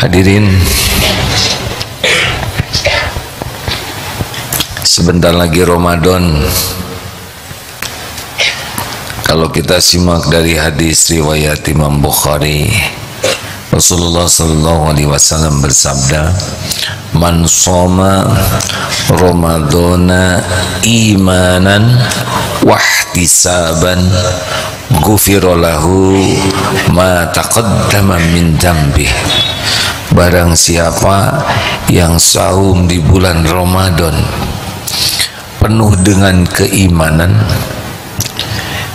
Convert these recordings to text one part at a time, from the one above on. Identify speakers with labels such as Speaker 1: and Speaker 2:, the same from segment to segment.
Speaker 1: Hadirin, sebentar lagi Ramadan. Kalau kita simak dari hadis riwayat Imam Bukhari, Rasulullah sallallahu alaihi wasallam bersabda, "Man shoma Ramadana imanan wahtisaban ghufira lahu ma taqaddama min dzambihi." Barang siapa yang saum di bulan Ramadan penuh dengan keimanan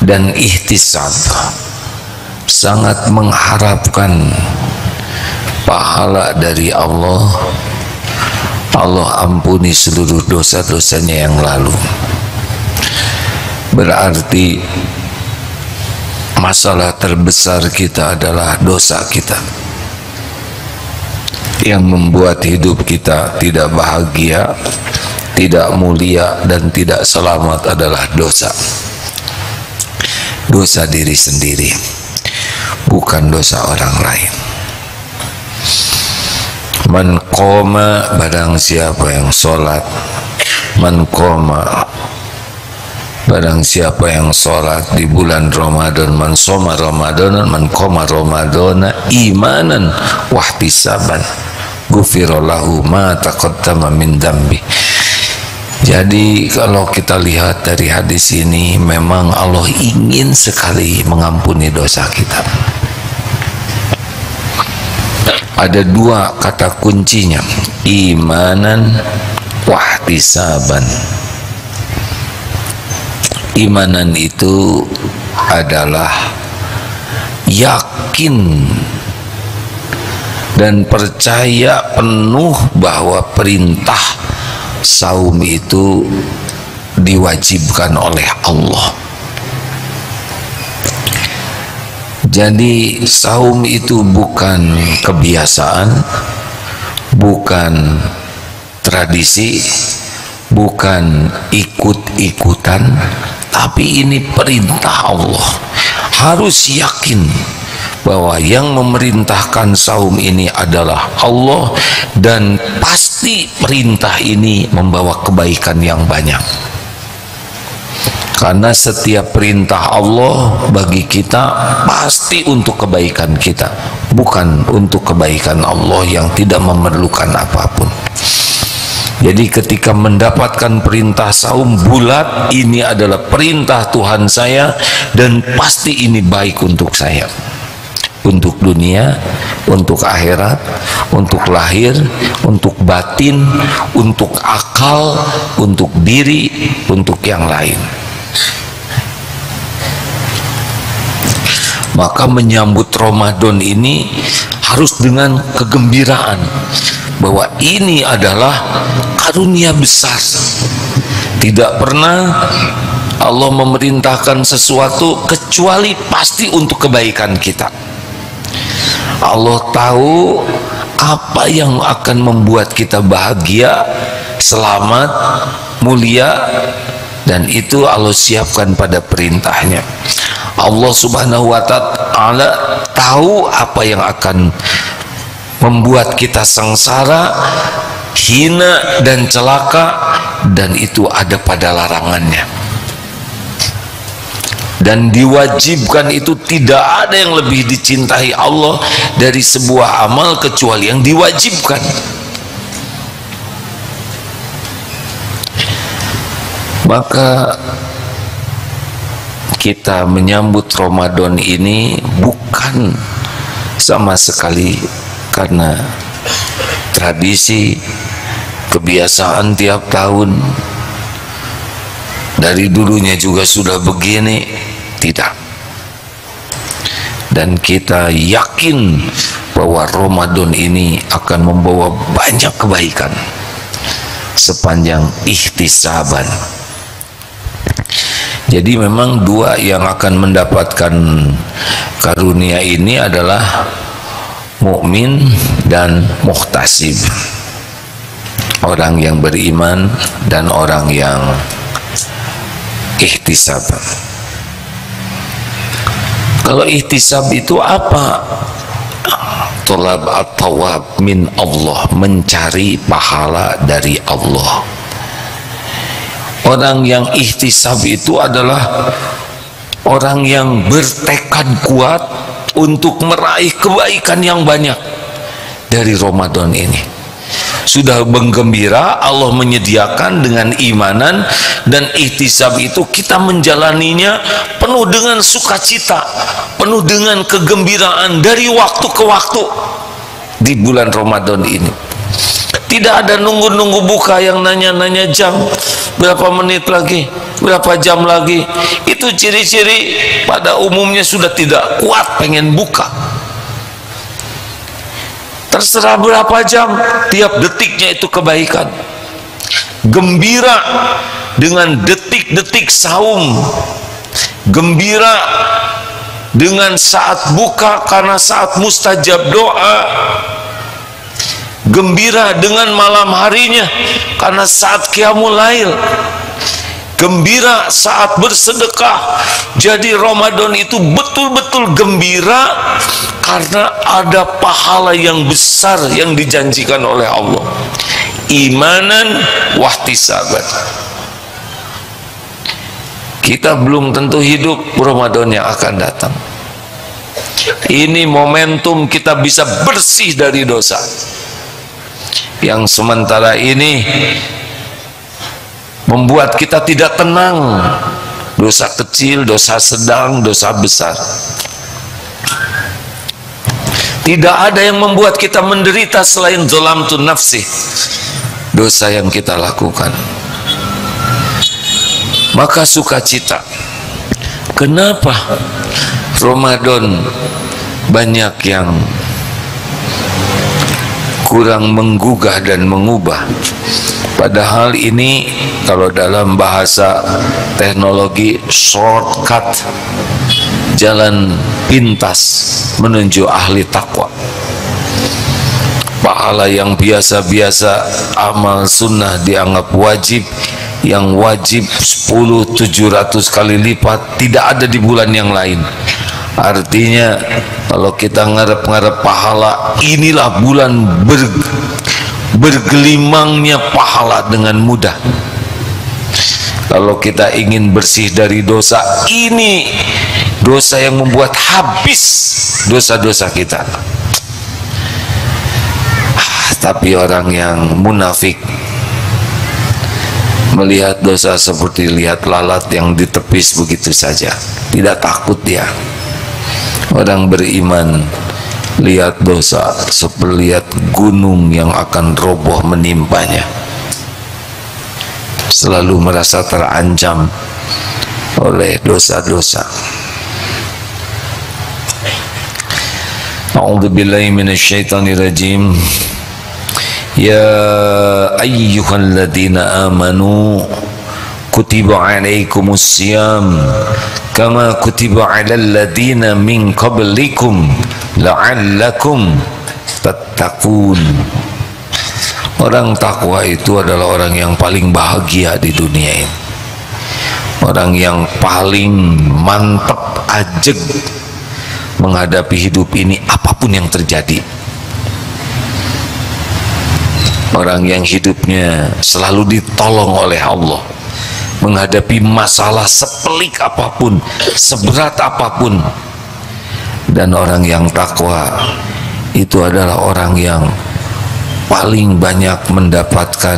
Speaker 1: dan ihtisab, sangat mengharapkan pahala dari Allah, Allah ampuni seluruh dosa-dosanya yang lalu. Berarti masalah terbesar kita adalah dosa kita. Yang membuat hidup kita tidak bahagia, tidak mulia, dan tidak selamat adalah dosa. Dosa diri sendiri, bukan dosa orang lain. Man qoma, barang siapa yang sholat. Man qoma, barang siapa yang sholat di bulan Ramadan. Man shoma Ramadan, man qoma Ramadan imanan wahtisaban ghufira lahu ma taqaddama min dzambi. Jadi kalau kita lihat dari hadis ini, memang Allah ingin sekali mengampuni dosa kita. Ada dua kata kuncinya, imanan wahtisaban. Imanan itu adalah yakin dan percaya penuh bahwa perintah saum itu diwajibkan oleh Allah. Jadi saum itu bukan kebiasaan, bukan tradisi, bukan ikut-ikutan, tapi ini perintah Allah. Harus yakin bahwa yang memerintahkan saum ini adalah Allah, dan pasti perintah ini membawa kebaikan yang banyak. Karena setiap perintah Allah bagi kita pasti untuk kebaikan kita, bukan untuk kebaikan Allah yang tidak memerlukan apapun. Jadi ketika mendapatkan perintah saum bulat, ini adalah perintah Tuhan saya dan pasti ini baik untuk saya, untuk dunia, untuk akhirat, untuk lahir, untuk batin, untuk akal, untuk diri, untuk yang lain. Maka menyambut Ramadan ini harus dengan kegembiraan bahwa ini adalah karunia besar. Tidak pernah Allah memerintahkan sesuatu kecuali pasti untuk kebaikan kita. Allah tahu apa yang akan membuat kita bahagia, selamat, mulia, dan itu Allah siapkan pada perintahnya. Allah subhanahu wa ta'ala tahu apa yang akan membuat kita sengsara, hina, dan celaka, dan itu ada pada larangannya. Dan diwajibkan itu tidak ada yang lebih dicintai Allah dari sebuah amal kecuali yang diwajibkan. Maka kita menyambut Ramadan ini bukan sama sekali karena tradisi, kebiasaan tiap tahun, dari dulunya juga sudah begini, tidak. Dan kita yakin bahwa Ramadan ini akan membawa banyak kebaikan sepanjang ihtisaban. Jadi memang dua yang akan mendapatkan karunia ini adalah mukmin dan muhtasib, orang yang beriman dan orang yang ihtisab. Kalau ihtisab itu apa? Tolab at-tawab min Allah, mencari pahala dari Allah. Orang yang ihtisab itu adalah orang yang bertekad kuat untuk meraih kebaikan yang banyak dari Ramadan ini. Sudah menggembira, Allah menyediakan dengan imanan dan ihtisab itu kita menjalaninya penuh dengan sukacita, penuh dengan kegembiraan dari waktu ke waktu di bulan Ramadan ini. Tidak ada nunggu-nunggu buka yang nanya-nanya jam, berapa menit lagi, berapa jam lagi. Itu ciri-ciri pada umumnya sudah tidak kuat pengen buka. Terserah berapa jam, tiap detiknya itu kebaikan. Gembira dengan detik-detik saum, gembira dengan saat buka karena saat mustajab doa, gembira dengan malam harinya karena saat qiyamul lail, gembira saat bersedekah. Jadi Ramadan itu betul-betul gembira karena ada pahala yang besar yang dijanjikan oleh Allah. Imanan wahtisaban. Kita belum tentu hidup Ramadan yang akan datang. Ini momentum kita bisa bersih dari dosa. Yang sementara ini membuat kita tidak tenang. Dosa kecil, dosa sedang, dosa besar. Tidak ada yang membuat kita menderita selain zalamtun nafsi, dosa yang kita lakukan. Maka sukacita. Kenapa Ramadan banyak yang kurang menggugah dan mengubah? Padahal ini kalau dalam bahasa teknologi shortcut, jalan pintas menuju ahli takwa. Pahala yang biasa-biasa, amal sunnah dianggap wajib, yang wajib 10-700 kali lipat, tidak ada di bulan yang lain. Artinya kalau kita ngarep-ngarep pahala, inilah bulan bergelimangnya pahala dengan mudah. Kalau kita ingin bersih dari dosa, ini dosa yang membuat habis dosa-dosa kita. Tapi orang yang munafik melihat dosa seperti lihat lalat yang ditepis begitu saja, tidak takut dia. Orang beriman lihat dosa seperti lihat gunung yang akan roboh menimpanya, selalu merasa terancam oleh dosa-dosa. A'udzubillahi minasyaitonirrajim. Ya ayyuhalladzina amanu kutiba alaikumus syiyam kama kutiba alal ladzina min qablikum la'allakum tattaqun. Orang takwa itu adalah orang yang paling bahagia di dunia ini, orang yang paling mantap ajeg menghadapi hidup ini apapun yang terjadi. Orang yang hidupnya selalu ditolong oleh Allah menghadapi masalah sepelik apapun, seberat apapun. Dan orang yang takwa itu adalah orang yang paling banyak mendapatkan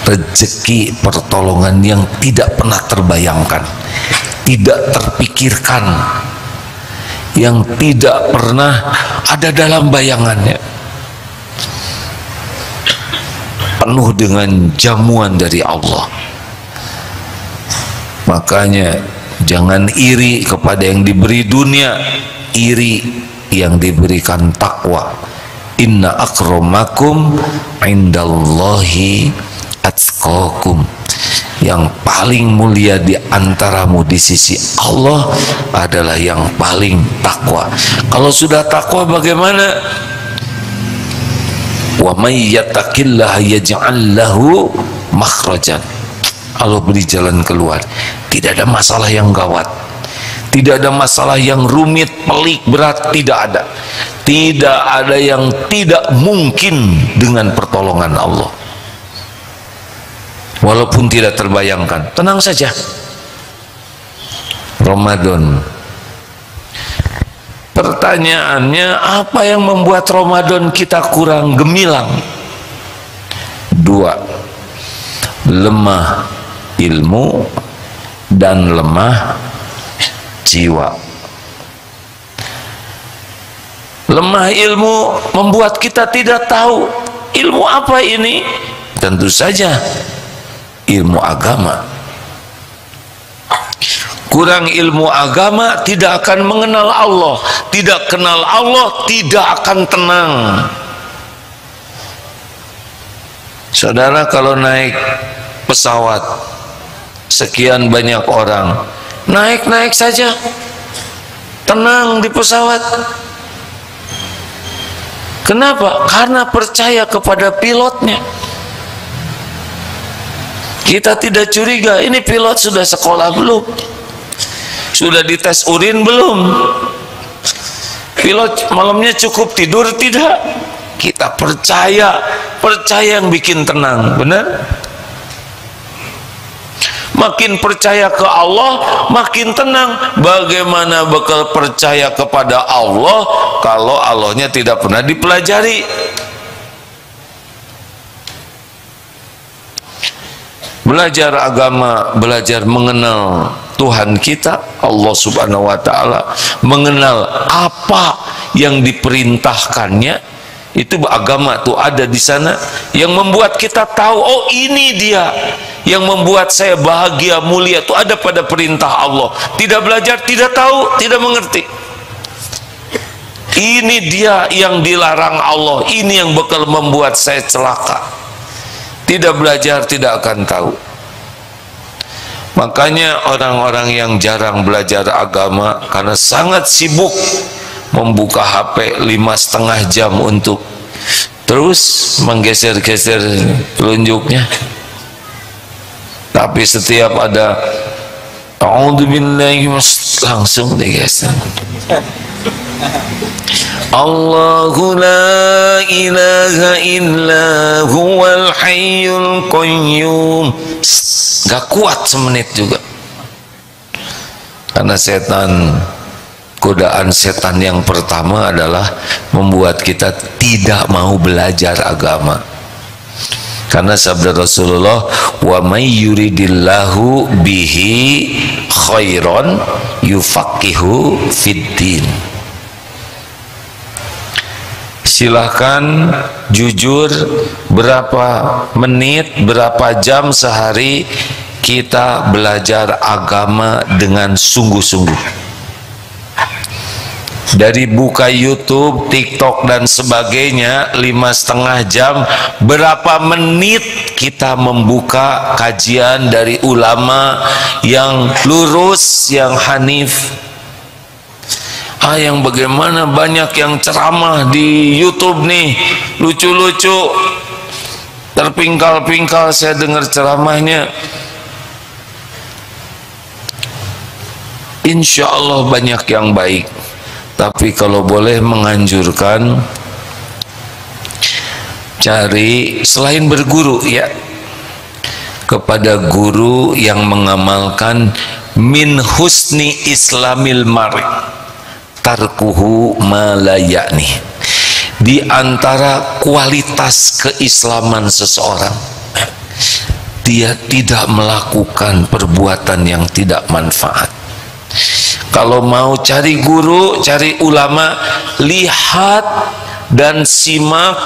Speaker 1: rezeki pertolongan yang tidak pernah terbayangkan, tidak terpikirkan, yang tidak pernah ada dalam bayangannya. Penuh dengan jamuan dari Allah. Makanya jangan iri kepada yang diberi dunia, iri yang diberikan takwa. Inna akramakum indallahi atqakum. Yang paling mulia di antaramu di sisi Allah adalah yang paling takwa. Kalau sudah takwa bagaimana? Wa may yattaqillaha yaj'al lahu makhrajan. Allah beri jalan keluar. Tidak ada masalah yang gawat, tidak ada masalah yang rumit, pelik, berat, tidak ada. Tidak ada yang tidak mungkin dengan pertolongan Allah. Walaupun tidak terbayangkan, tenang saja. Ramadan. Pertanyaannya, apa yang membuat Ramadan kita kurang gemilang? Dua, lemah ilmu dan lemah jiwa. Lemah ilmu membuat kita tidak tahu ilmu apa ini. Tentu saja ilmu agama. Kurang ilmu agama tidak akan mengenal Allah. Tidak kenal Allah tidak akan tenang. Saudara, kalau naik pesawat sekian banyak orang, naik-naik saja, tenang di pesawat. Kenapa? Karena percaya kepada pilotnya. Kita tidak curiga, ini pilot sudah sekolah belum? Sudah dites urin belum? Pilot malamnya cukup tidur tidak? Kita percaya yang bikin tenang, benar? Makin percaya ke Allah, makin tenang. Bagaimana bakal percaya kepada Allah kalau Allahnya tidak pernah dipelajari? Belajar agama, belajar mengenal Tuhan kita, Allah Subhanahu wa Ta'ala, mengenal apa yang diperintahkannya. Itu agama tuh ada di sana yang membuat kita tahu, oh ini dia yang membuat saya bahagia, mulia, itu ada pada perintah Allah. Tidak belajar, tidak tahu, tidak mengerti. Ini dia yang dilarang Allah, ini yang bakal membuat saya celaka. Tidak belajar, tidak akan tahu. Makanya orang-orang yang jarang belajar agama karena sangat sibuk membuka HP 5,5 jam untuk terus menggeser-geser telunjuknya. Tapi setiap ada a'udzubillahi langsung digeser. Allahu la ilaha illa huwal hayyul qayyum. Gak kuat semenit juga. Karena setan, godaan setan yang pertama adalah membuat kita tidak mau belajar agama. Karena sabda Rasulullah, wa may yuridillahu bihi khairan yufaqihu fiddin. Silahkan jujur, berapa menit, berapa jam sehari kita belajar agama dengan sungguh-sungguh. Dari buka YouTube, TikTok dan sebagainya 5,5 jam, berapa menit kita membuka kajian dari ulama yang lurus, yang hanif. Yang bagaimana banyak yang ceramah di YouTube nih, lucu-lucu, terpingkal-pingkal saya dengar ceramahnya. Insya Allah banyak yang baik. Tapi kalau boleh menganjurkan, cari selain berguru ya, kepada guru yang mengamalkan min husni islamil mar'i tarkuhu ma la ya'ni. Di antara kualitas keislaman seseorang, dia tidak melakukan perbuatan yang tidak manfaat. Kalau mau cari guru, cari ulama, lihat dan simak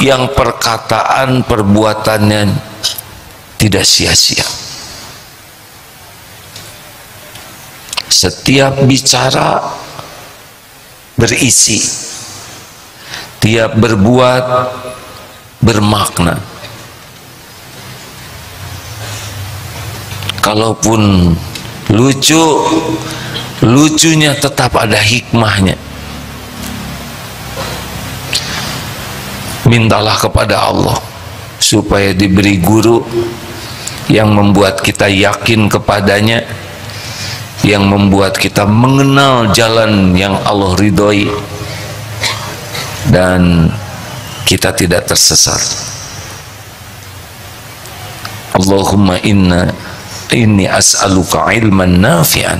Speaker 1: yang perkataan perbuatannya tidak sia-sia. Setiap bicara berisi, tiap berbuat bermakna. Kalaupun lucu, lucunya tetap ada hikmahnya. Mintalah kepada Allah supaya diberi guru yang membuat kita yakin kepadanya, yang membuat kita mengenal jalan yang Allah ridhoi, dan kita tidak tersesat. Allahumma inni as'aluka ilman nafi'an,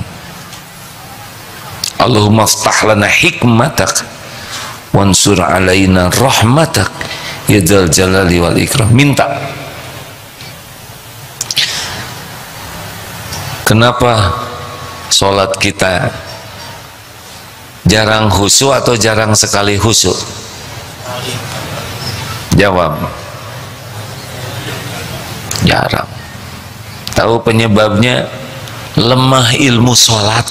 Speaker 1: Allahumma aftah lana hikmatak wansur alaina rahmatak ya dzal jalali wal ikram. Minta. Kenapa sholat kita jarang khusyuk atau jarang sekali khusyuk? Jawab. Jarang. Tahu penyebabnya? Lemah ilmu sholat.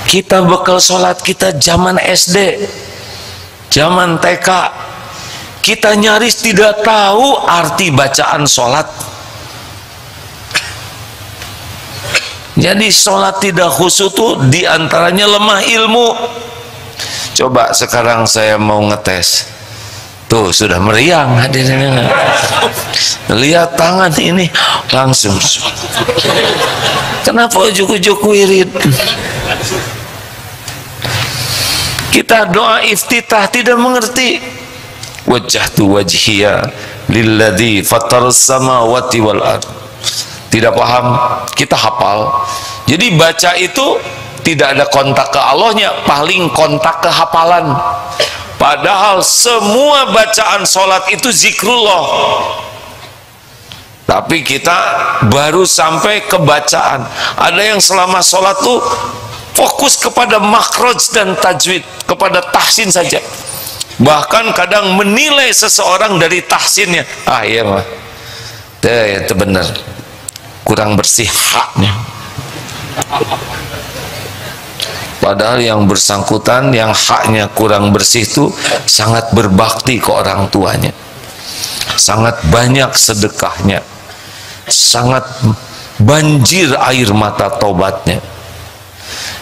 Speaker 1: Kita bekal sholat kita zaman SD, zaman TK, kita nyaris tidak tahu arti bacaan sholat. Jadi sholat tidak khusyuk itu diantaranya lemah ilmu. Coba sekarang saya mau ngetes, tuh sudah meriang hadirinnya. Lihat tangan ini langsung. Kenapa ujuk-ujuk wirid? Kita doa iftitah tidak mengerti. Wajjahtu wajhiya lilladzi fattaras samawati wal ardh. Tidak paham, kita hafal. Jadi baca itu tidak ada kontak ke Allahnya, paling kontak ke hafalan. Padahal semua bacaan sholat itu zikrullah, tapi kita baru sampai ke bacaan. Ada yang selama sholat tuh fokus kepada makhraj dan tajwid, kepada tahsin saja. Bahkan kadang menilai seseorang dari tahsinnya. Ah iya mah, itu benar, kurang bersih haknya. Padahal yang bersangkutan yang haknya kurang bersih itu sangat berbakti ke orang tuanya, sangat banyak sedekahnya, sangat banjir air mata tobatnya.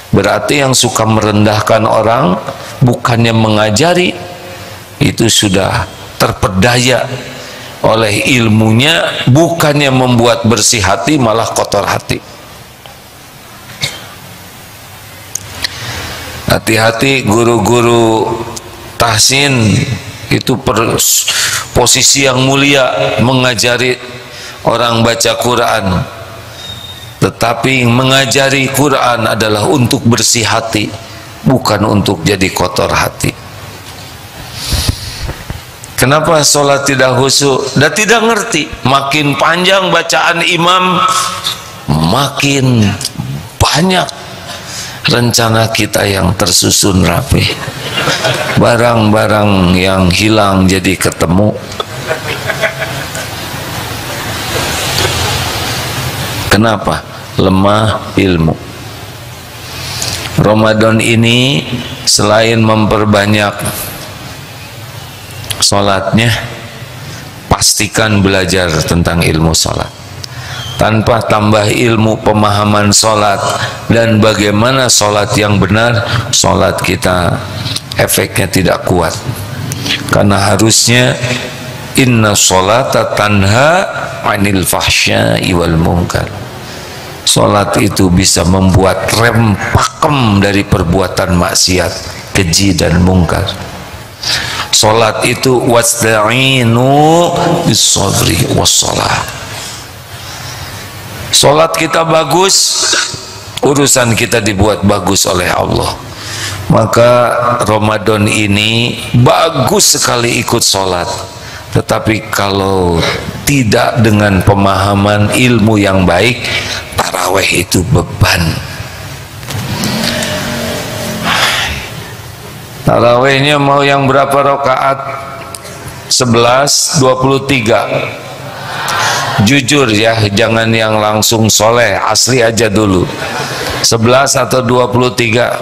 Speaker 1: Berarti yang suka merendahkan orang bukannya mengajari, itu sudah terpedaya oleh ilmunya, bukannya membuat bersih hati malah kotor hati. Hati-hati guru-guru tahsin itu posisi yang mulia, mengajari orang baca Quran. Tetapi mengajari Quran adalah untuk bersih hati, bukan untuk jadi kotor hati. Kenapa sholat tidak khusyuk dan tidak ngerti? Makin panjang bacaan imam, makin banyak rencana kita yang tersusun rapi, barang-barang yang hilang jadi ketemu. Kenapa? Lemah ilmu. Ramadan ini selain memperbanyak sholatnya, pastikan belajar tentang ilmu sholat. Tanpa tambah ilmu pemahaman sholat dan bagaimana sholat yang benar, sholat kita efeknya tidak kuat. Karena harusnya inna sholata tanha anil fahsya'i wal munkar. Sholat itu bisa membuat rem pakem dari perbuatan maksiat, keji dan mungkar. Sholat itu wasta'inu bis-sabri was-shalah. Sholat kita bagus, urusan kita dibuat bagus oleh Allah. Maka Ramadan ini bagus sekali ikut sholat, tetapi kalau tidak dengan pemahaman ilmu yang baik, taraweh itu beban. Tarawehnya mau yang berapa rakaat? 11, 23. Jujur ya, jangan yang langsung soleh, asli aja dulu. 11 atau 23?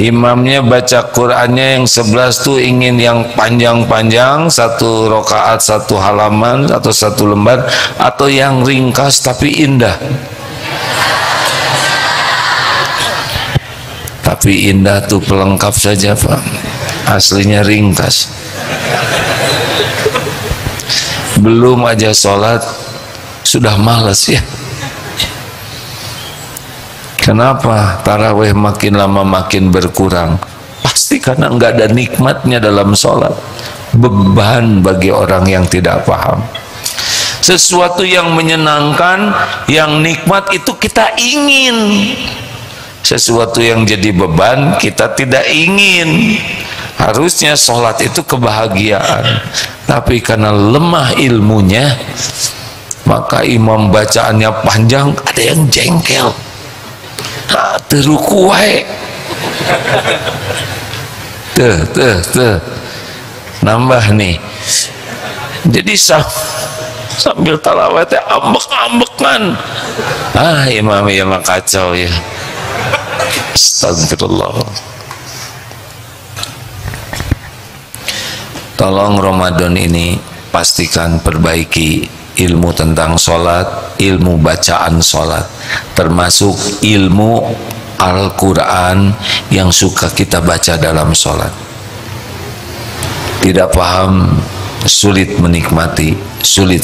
Speaker 1: Imamnya baca Qur'annya yang 11 tuh ingin yang panjang-panjang, 1 rakaat 1 halaman atau 1 lembar, atau yang ringkas tapi indah. Tapi indah tuh pelengkap saja Pak, aslinya ringkas. Belum aja sholat sudah malas ya. Kenapa tarawih makin lama makin berkurang? Pasti karena nggak ada nikmatnya dalam sholat. Beban bagi orang yang tidak paham. Sesuatu yang menyenangkan, yang nikmat itu kita ingin. Sesuatu yang jadi beban kita tidak ingin. Harusnya sholat itu kebahagiaan, tapi karena lemah ilmunya, maka imam bacaannya panjang, ada yang jengkel. Teruku wae. Tuh. Nambah nih. Jadi sambil tarawih teh ambek-ambekan. Imam kacau ya. Astagfirullah. Tolong Ramadan ini pastikan perbaiki ilmu tentang sholat, ilmu bacaan sholat, termasuk ilmu Al-Quran yang suka kita baca dalam sholat. Tidak paham, sulit menikmati, sulit